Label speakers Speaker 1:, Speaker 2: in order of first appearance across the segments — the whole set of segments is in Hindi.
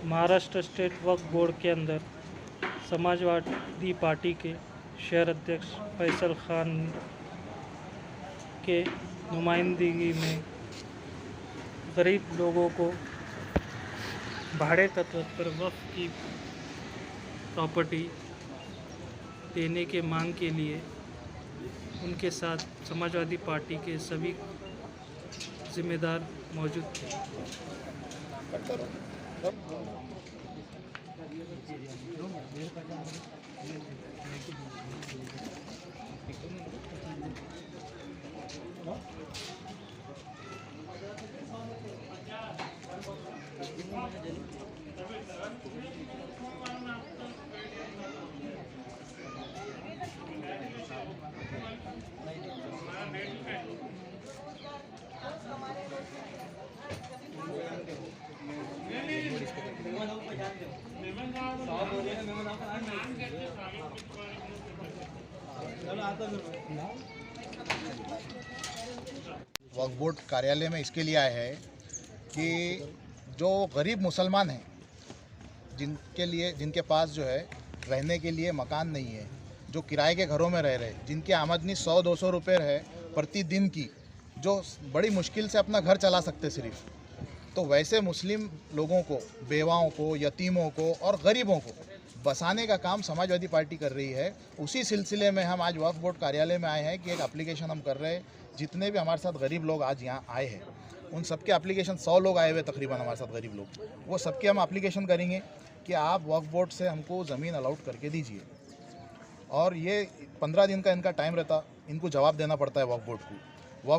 Speaker 1: महाराष्ट्र स्टेट वक्फ बोर्ड के अंदर समाजवादी पार्टी के शहर अध्यक्ष फैसल खान के नुमाइंदगी में गरीब लोगों को भाड़े के तौर पर वक्फ की प्रॉपर्टी देने के मांग के लिए उनके साथ समाजवादी पार्टी के सभी जिम्मेदार मौजूद थे।
Speaker 2: वक्फ बोर्ड कार्यालय में इसके लिए आए हैं कि जो गरीब मुसलमान हैं जिनके पास जो है रहने के लिए मकान नहीं है, जो किराए के घरों में रह रहे, जिनकी आमदनी 100-200 रुपये है प्रतिदिन की, जो बड़ी मुश्किल से अपना घर चला सकते सिर्फ, तो वैसे मुस्लिम लोगों को, बेवाओं को, यतीमों को और गरीबों को बसाने का काम समाजवादी पार्टी कर रही है। उसी सिलसिले में हम आज वक्फ बोर्ड कार्यालय में आए हैं कि एक एप्लीकेशन हम कर रहे हैं। जितने भी हमारे साथ गरीब लोग आज यहाँ आए हैं, उन सबके एप्लीकेशन 100 लोग आए हुए तकरीबन हमारे साथ गरीब लोग, वो सबके हम एप्लीकेशन करेंगे कि आप वक्फ बोर्ड से हमको ज़मीन अलाउड करके दीजिए। और ये 15 दिन का इनका टाइम रहता, इनको जवाब देना पड़ता है वक्फ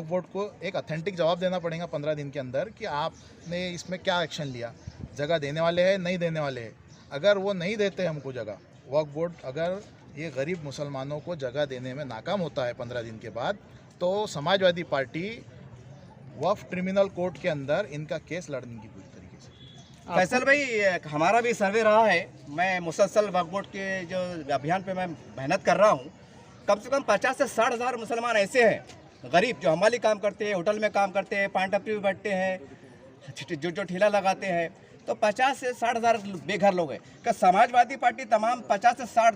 Speaker 2: बोर्ड को एक ऑथेंटिक जवाब देना पड़ेगा 15 दिन के अंदर कि आपने इसमें क्या एक्शन लिया, जगह देने वाले हैं नहीं देने वाले हैं। अगर वो नहीं देते हमको जगह, वक्फ बोर्ड अगर ये गरीब मुसलमानों को जगह देने में नाकाम होता है 15 दिन के बाद, तो समाजवादी पार्टी वक्फ ट्रिब्यूनल कोर्ट के अंदर इनका केस लड़ने की पूरी तरीके से।
Speaker 3: फैसल भाई, हमारा भी सर्वे रहा है, मैं मुसलसल वक्फ बोर्ड के जो अभियान पे मैं मेहनत कर रहा हूँ। कम से कम 50 से 60 हज़ार मुसलमान ऐसे हैं गरीब जो हमाली काम करते हैं, होटल में काम करते हैं, पान टपरी में बैठते हैं, जो ठेला लगाते हैं, तो 50 से 60 हज़ार बेघर लोग हैं। क्या समाजवादी पार्टी तमाम 50 से 60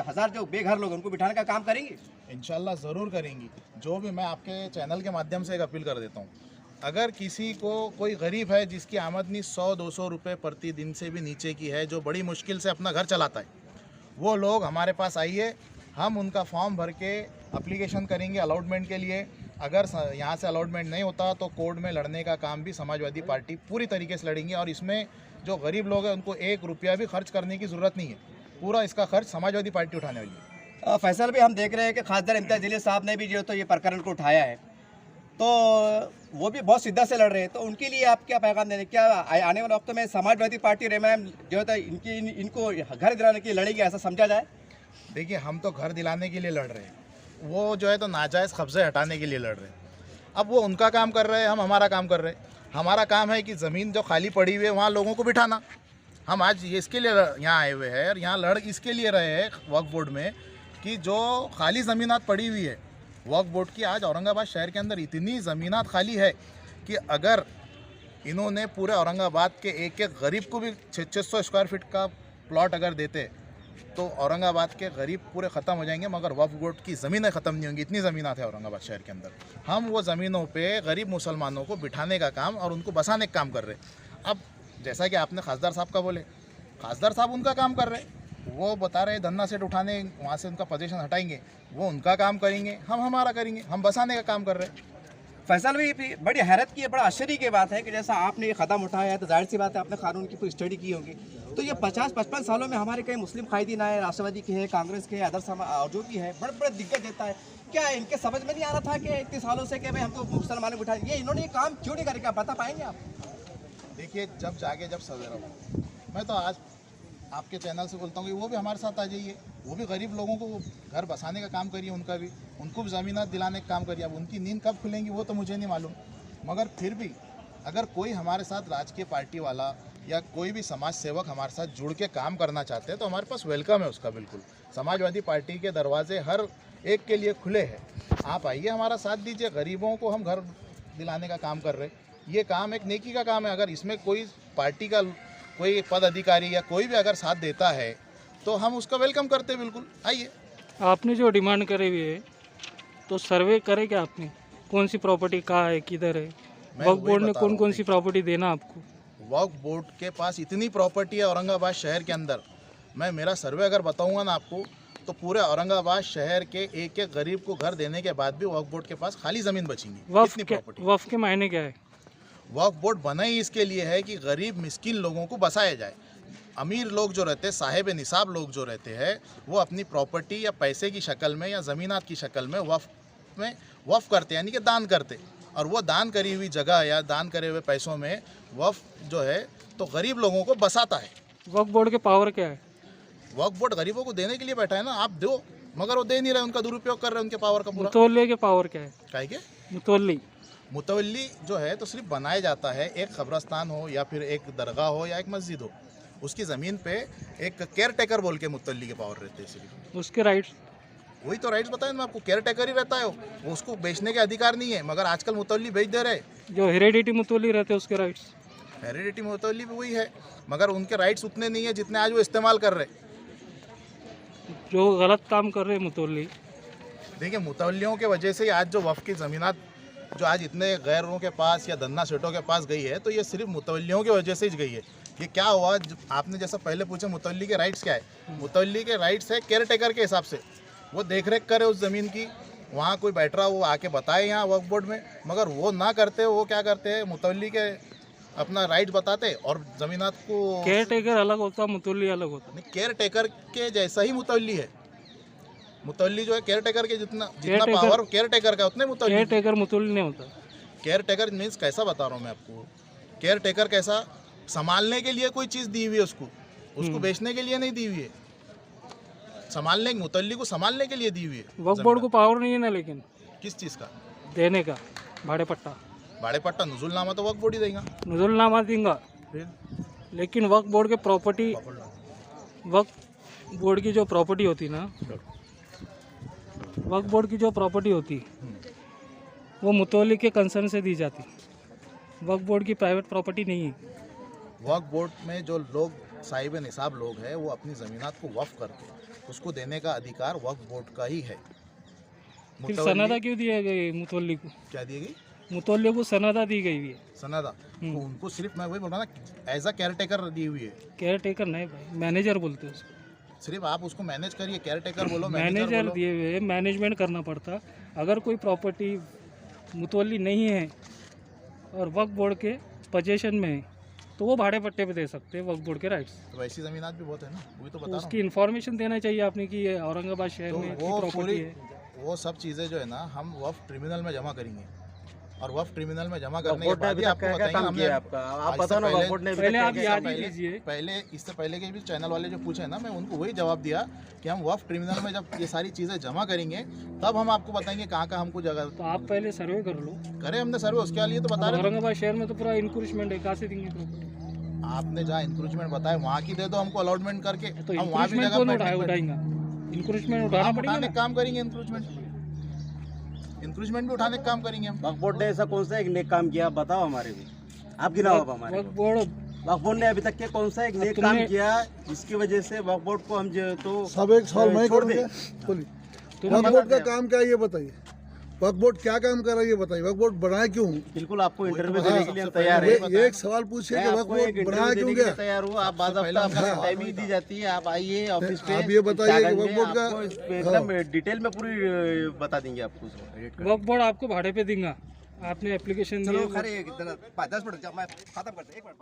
Speaker 3: हज़ार जो बेघर लोग हैं उनको बिठाने का काम करेंगी?
Speaker 2: इंशाल्लाह ज़रूर करेंगी। जो भी मैं आपके चैनल के माध्यम से एक अपील कर देता हूँ, अगर किसी को कोई गरीब है जिसकी आमदनी 100-200 रुपये प्रतिदिन से भी नीचे की है, जो बड़ी मुश्किल से अपना घर चलाता है, वो लोग हमारे पास आइए, हम उनका फॉर्म भर के एप्लीकेशन करेंगे अलॉटमेंट के लिए। अगर यहाँ से अलॉटमेंट नहीं होता तो कोर्ट में लड़ने का काम भी समाजवादी पार्टी पूरी तरीके से लड़ेंगे। और इसमें जो गरीब लोग हैं उनको 1 रुपया भी खर्च करने की ज़रूरत नहीं है, पूरा इसका खर्च समाजवादी पार्टी उठाने वाली है।
Speaker 3: फैसल भी हम देख रहे हैं कि खासदार इम्तियाज़ जलील साहब ने भी जो तो ये प्रकरण को उठाया है, तो वो भी बहुत शिद्दत से लड़ रहे हैं, तो उनके लिए आप क्या पैगाम देंगे? क्या आने वाले वक्त में समाजवादी पार्टी रेमैम जो है इनको घर दिलाने के लिए लड़ेगी, ऐसा समझा जाए?
Speaker 2: देखिए, हम तो घर दिलाने के लिए लड़ रहे हैं, वो जो है तो नाजायज़ कब्ज़े हटाने के लिए लड़ रहे हैं। अब वो उनका काम कर रहे हैं, हम हमारा काम कर रहे हैं। हमारा काम है कि ज़मीन जो खाली पड़ी हुई है वहाँ लोगों को बिठाना। हम आज इसके लिए यहाँ आए हुए हैं और यहाँ लड़ इसके लिए रहे हैं वक्फ बोर्ड में कि जो खाली ज़मीनात पड़ी हुई है वक्फ बोर्ड की, आज औरंगाबाद शहर के अंदर इतनी ज़मीनात खाली है कि अगर इन्होंने पूरे औरंगाबाद के एक एक गरीब को भी 600 स्क्वायर फीट का प्लॉट अगर देते तो औरंगाबाद के गरीब पूरे ख़त्म हो जाएंगे, मगर वक्फ बोर्ड की ज़मीनें ख़त्म नहीं होंगी। इतनी ज़मीनात है औरंगाबाद शहर के अंदर। हम वो ज़मीनों पे गरीब मुसलमानों को बिठाने का काम और उनको बसाने का काम कर रहे हैं। अब जैसा कि आपने खासदार साहब का बोले, खासदार साहब उनका काम कर रहे हैं, वो बता रहे धन्ना सेट उठाने, वहाँ से उनका पोजीशन हटाएंगे, वो उनका काम करेंगे, हम हमारा करेंगे, हम बसाने का काम कर रहे हैं।
Speaker 3: फैसल भी बड़ी हैरत की, बड़ा आश्चर्य की बात है कि जैसा आपने ये कदम उठाया है तो जाहिर सी बात है आपने कानून की पूरी स्टडी की होगी। तो ये 50-55 सालों में हमारे कई मुस्लिम कायदीन आए, राष्ट्रवादी के हैं, कांग्रेस के, अदर समाज जो भी है, बड़े बड़े दिक्कत देता है। क्या इनके समझ में नहीं आ रहा था कि इतने सालों से कि भाई हमको मुसलमानों को उठाए, ये इन्होंने ये काम क्यों नहीं करे, क्या बता पाएंगे आप?
Speaker 2: देखिए, जब सवेरा हो, मैं तो आज आपके चैनल से बोलता हूँ कि वो भी हमारे साथ आ जाइए, वो भी गरीब लोगों को घर बसाने का काम करिए, उनको भी ज़मीनात दिलाने का काम करिए। अब उनकी नींद कब खुलेंगी वो तो मुझे नहीं मालूम, मगर फिर भी अगर कोई हमारे साथ राजकीय पार्टी वाला या कोई भी समाज सेवक हमारे साथ जुड़ के काम करना चाहते हैं तो हमारे पास वेलकम है उसका। बिल्कुल समाजवादी पार्टी के दरवाजे हर एक के लिए खुले हैं, आप आइए, हमारा साथ दीजिए। गरीबों को हम घर दिलाने का काम कर रहे हैं, ये काम एक नेकी का काम है। अगर इसमें कोई पार्टी का कोई पद अधिकारी या कोई भी अगर साथ देता है तो हम उसका वेलकम करते हैं, बिल्कुल आइए।
Speaker 1: आपने जो डिमांड करी हुई है तो सर्वे करे क्या आपने, कौन सी प्रॉपर्टी कहाँ है, किधर है?
Speaker 2: मैं
Speaker 1: वक्फ
Speaker 2: वही
Speaker 1: बोर्ड ने
Speaker 2: बता रहा
Speaker 1: कौन कौन
Speaker 2: हूँ।
Speaker 1: सी प्रॉपर्टी देना आपको?
Speaker 2: वक्फ बोर्ड के पास इतनी प्रॉपर्टी है औरंगाबाद शहर के अंदर, मैं मेरा सर्वे अगर बताऊंगा ना आपको तो पूरे औरंगाबाद शहर के एक एक गरीब को घर देने के बाद भी वक्फ बोर्ड के पास खाली ज़मीन बचेंगी। इतनी प्रॉपर्टी।
Speaker 1: वक्फ के मायने क्या है?
Speaker 2: वक्फ बोर्ड बना ही इसके लिए है कि गरीब मिस्किन लोगों को बसाया जाए। अमीर लोग जो रहते हैं, साहिब निसाब लोग जो रहते हैं, वो अपनी प्रॉपर्टी या पैसे की शक्ल में या ज़मीनात की शक्ल में वक्फ करते यानी कि दान करते, और वो दान करी हुई जगह या दान करे हुए पैसों में वक्फ जो है तो गरीब लोगों को बसाता है।
Speaker 1: वक्फ बोर्ड के पावर क्या है?
Speaker 2: वक्फ बोर्ड गरीबों को देने के लिए बैठा है ना, आप दो, मगर वो दे नहीं रहे, उनका दुरुपयोग कर रहे हैं उनके पावर का पूरा।
Speaker 1: मुतवल्ली के पावर क्या है?
Speaker 2: काहे के
Speaker 1: मुतवल्ली
Speaker 2: जो है तो सिर्फ बनाया जाता है, एक कब्रस्तान हो या फिर एक दरगाह हो या एक मस्जिद हो, उसकी ज़मीन पे एक केयर टेकर बोल के मुतवल्ली के पावर रहते हैं सिर्फ।
Speaker 1: उसके राइट्स
Speaker 2: वही तो राइट्स बताए मैं आपको, केयर टेकर ही रहता है वो, उसको बेचने के अधिकार नहीं है, मगर आजकल मुतवल्ली बेच दे रहे।
Speaker 1: जो हेरिडिटी मुतवल्ली रहते हैं उसके राइट्स?
Speaker 2: हेरिडिटी मुतवल्ली भी वही है, मगर उनके राइट्स उतने नहीं है जितने आज वो इस्तेमाल कर रहे।
Speaker 1: जो गलत काम कर रहे हैं मुतवल्ली,
Speaker 2: देखिए मुतवल्लियों के वजह से ही आज जो वफ़ की ज़मीनात जो आज इतने गैरों के पास या धन्ना सेठों के पास गई है, तो ये सिर्फ मुतवल्लियों की वजह से ही गई है। ये क्या हुआ, आपने जैसा पहले पूछा मुतवल्ली के राइट्स क्या है, मुतवल्ली के राइट्स है केयर टेकर के हिसाब से, वो देख रेख करे उस ज़मीन की, वहाँ कोई बैठ रहा वो आके बताए यहाँ वक्फ बोर्ड में, मगर वो ना करते, वो क्या करते हैं मुतवल्ली के अपना राइट बताते और ज़मीनात को।
Speaker 1: केयर टेकर अलग होता है, मुतवल्ली अलग होता है।
Speaker 2: केयर टेकर के जैसा ही मुतवल्ली है, मुतवल्ली जो है केयर टेकर के जितना
Speaker 1: टेकर-
Speaker 2: पावर केयर टेकर का उतने मुतवल्ली।
Speaker 1: केयर टेकर मुतवल्ली नहीं होता।
Speaker 2: केयर टेकर मीन्स कैसा बता रहा हूँ मैं आपको, केयर टेकर कैसा, संभालने के लिए कोई चीज़ दी हुई है उसको बेचने के लिए नहीं दी हुई है, संभालने, मुतल्ली को संभालने के लिए दी हुई है।
Speaker 1: वक्फ बोर्ड को पावर नहीं है ना, लेकिन
Speaker 2: किस चीज़ का
Speaker 1: देने का भाड़े पट्टा,
Speaker 2: भाड़े पट्टा नुजुलनामा तो वक्फ बोर्ड ही देगा।
Speaker 1: नुजुलनामा देंगा,
Speaker 2: फिर
Speaker 1: लेकिन वक्फ बोर्ड के प्रॉपर्टी, वक्फ बोर्ड की जो प्रॉपर्टी होती ना, वक्फ बोर्ड की जो प्रॉपर्टी होती वो मुतवल्ली के कंसर्न से दी जाती। वक्फ बोर्ड की प्राइवेट प्रॉपर्टी नहीं है।
Speaker 2: वक्फ बोर्ड में जो लोग साहिब निसाब लोग हैं वो अपनी ज़मीनात को वक्फ करते हैं, उसको देने का अधिकार वक्फ बोर्ड का ही है।
Speaker 1: फिर सनदा क्यों दिया गई मुतवल्ली को?
Speaker 2: क्या दी गई?
Speaker 1: मुतवल्ली को सनदा दी गई हुई है।
Speaker 2: सनदा तो उनको सिर्फ मैं वही बोल रहा ना, एज अ केयर टेकर दी हुई है।
Speaker 1: केयर टेकर नहीं भाई, मैनेजर बोलते हैं उसको।
Speaker 2: सिर्फ आप उसको मैनेज करिए, केयर टेकर बोलो,
Speaker 1: मैनेजर दिए हुए, मैनेजमेंट करना पड़ता। अगर कोई प्रॉपर्टी मुतवल्ली नहीं है और वक्फ बोर्ड के पोजीशन में है तो वो भाड़े पट्टे पे दे सकते हैं वक्फ बोर्ड के राइट्स।
Speaker 2: तो वैसी ज़मीनात भी बहुत है ना, वही तो बता रहा हूँ।
Speaker 1: उसकी इन्फॉर्मेशन देना चाहिए आपने कि ये औरंगाबाद शहर
Speaker 2: तो
Speaker 1: में
Speaker 2: वो
Speaker 1: प्रॉपर्टी
Speaker 2: पूरी
Speaker 1: है।
Speaker 2: वो सब चीज़ें जो है ना हम वक्फ ट्रिब्यूनल में जमा करेंगे, और वक्फ ट्रिब्यूनल में जमा करने के बाद ही आपको बताएंगे हमने।
Speaker 3: आप बताओ ना, वक्फ बोर्ड ने
Speaker 1: पहले आप याद ही कीजिए।
Speaker 2: पहले इससे पहले के भी चैनल वाले जो पूछे ना, मैं उनको वही जवाब दिया कि हम वक्फ ट्रिब्यूनल में जब ये सारी चीज़ें जमा करेंगे तब हम आपको बताएंगे कहाँ कहाँ हमको जगह।
Speaker 1: तो आप पहले सर्वे कर लो।
Speaker 2: करें हमने सर्वे, उसके लिए तो बता रहे थे।
Speaker 1: औरंगाबाद शहर में तो पूरा इंक्रोचमेंट है, कहाँ से देंगे प्रॉपर्टी?
Speaker 2: आपने जहाँ इंक्रोचमेंट बताया वहाँ की दे दो हमको अलॉटमेंट करके,
Speaker 1: तो
Speaker 2: हम वहाँ भी
Speaker 1: इंक्रोचमेंट
Speaker 2: जगह
Speaker 1: कौन
Speaker 2: बैठने
Speaker 1: उठाएगा? इंक्रोचमेंट उठाना पड़ेगा
Speaker 2: उठाने
Speaker 1: ना।
Speaker 2: का काम करेंगे, इंक्रोचमेंट भी उठाने का काम करेंगे हम।
Speaker 3: वक्फ बोर्ड ने ऐसा कौन सा एक नेक काम किया, बताओ हमारे भी, आप गिनाओ अब हमारे
Speaker 1: वक्फ बोर्ड
Speaker 3: वक्फ बोर्ड ने अभी तक के कौन सा एक नेक काम किया जिसकी वजह से वक्फ बोर्ड को हम जो तो
Speaker 4: सब एक सवाल मैं
Speaker 3: छोड़
Speaker 4: करूँगा।
Speaker 3: दे।
Speaker 4: बोलिए,
Speaker 1: तुम
Speaker 4: वक्फ बोर्ड का काम क्या है ये बताइए। वक्फ बोर्ड क्या काम कर रहा है ये बताइए। वक्फ बोर्ड बनाया क्यों?
Speaker 3: बिल्कुल आपको इंटरव्यू देने के लिए हम तैयार है।
Speaker 4: ये एक सवाल पूछिए कि वक्फ बोर्ड बनाया क्यों गया?
Speaker 3: तैयार हो आप, बाज़ाब्ता आपको टाइमिंग दी जाती है, आप आइए ऑफिस पे।
Speaker 4: आप ये बताइए कि
Speaker 3: कागज
Speaker 4: वक्फ
Speaker 3: में
Speaker 4: बोर्ड का
Speaker 3: आपको इस पे एकदम डिटेल में पूरी बता देंगे आपको उसको edit करके।
Speaker 1: वक्फ बोर्ड आपको भाड़े पे देंगे। आपने एप्लीकेशन
Speaker 3: चलो
Speaker 1: दिया,
Speaker 3: खैर 10 मिनट मैं खत्म करते हैं, एक मिनट